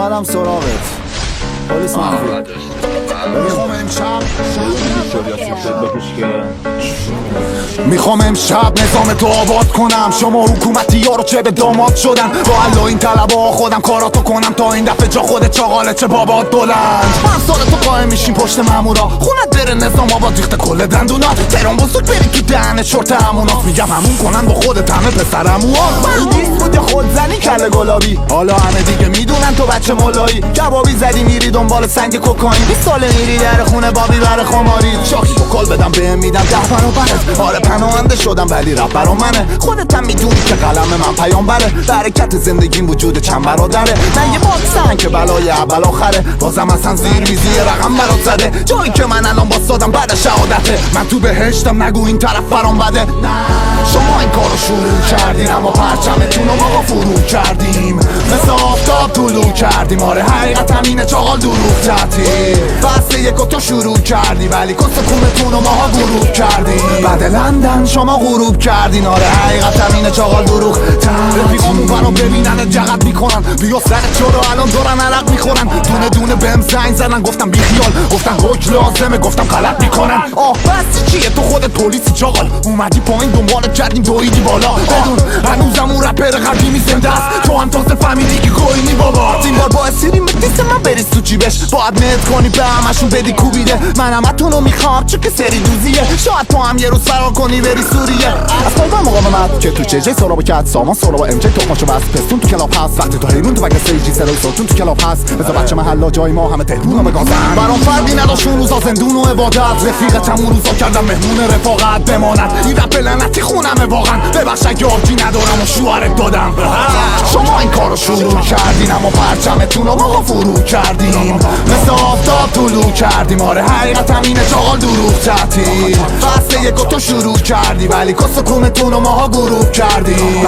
اومدم سراغت پلیس منفی میخوام امشب نظام تو آباد کنم. شما حکومتی ها رو چه به داماد شدن، با الله این طلبه ها خودم کاراتو کنم تا این دفعه جا خودت چاقاله چه بابات بلند. من سال تو قایم میشیم پشت مامورا، خونت بره نظام آباد ریخته کل دندونا. تهران بزرگ بری تو دهن شورت همونات، میگم همون کنن با خودت همه پسرموها. من دیست بود یا خود زنی کله گلابی، حالا همه دیگه میدونن تو بچه مولایی. کبابی زدی میری دنبال سنگ کوکائین، 20 ساله میری در خونه بابی بر خماری. شاکی و کل بدم بهم میدم 10 برابرت. آره پناهنده شدم ولی رب برا منه، خودت هم میدونی که قلم من پیامبره. برکت زندگیم وجود چند برادره، من یه باکسن که بلای اول آخره. بازم اصلا زیر میزی رقم برات زده، جایی که من الان باستادم بعد شهادته. من تو بهشتم نگو این طرف برام بده. شما این کارو شروع کردین اما پرچمتون رو ما فرو کردیم. مثل آفتاب طلوع کردیم، آره حقیقت همینه چاقال دروغ تعطیل. فصل یکو تو شروع کردی ولی کس کونتون رو ماها غروب کردیم. بعد لندن شما غروب کردین، آره حقیقت همینه چاقال دروغ تعطیل. رفیقامون منو ببینن جغت میکنن، بیا سرت چرا الان دارن عرق میخورن. دونه دونه بهم زنگ زدن گفتم بیخیال، گفتم حک لازمه گفتم غلط میکنن. بس چیه تو خودت پلیسی چاقال، اومدی پایین دنبالت کردیم دویدی بالا. بدون هنوزم اون رپر قدیمی زنده است، تو هم تازه فهمیدی که گوینی بابا. این بار باعث شدی دیست من بریز تو جیبش، باید نت کنی به همشون بدی کوبیده. منم اتونو میخوام چون که سری دوزیه، شاید تو هم یه روز فرار کنی بری سوریه. از پایگاه مقاومت که تو جی سرابو کرد سامان سرابو ام جی تخماشو بس پستون تو کلاب هست. وقتی تو حیرون تو بگه سیجی سرای ساتون تو کلاب هست. مثل بچه محلا جای ما همه تهرونو بگازن. برام فردی نداشت اون روزا زندون و عبادت، رفیقتم اون روزا کردم مهمون رفاقت بماند. این رپ لعنتی خونمه واقعا، ببخش اگه آبجی ندارم و شوهرت دادم. شما این کارو شروع کردین اما پرچمتون رو ما فرو کردیم. مثل آفتاب طلوع کردیم، آره حقیقت همینه چاقال دروغ تعطیل. فصل یکو تو شروع کردی ولی کس کونتون رو ماها غروب کردیم.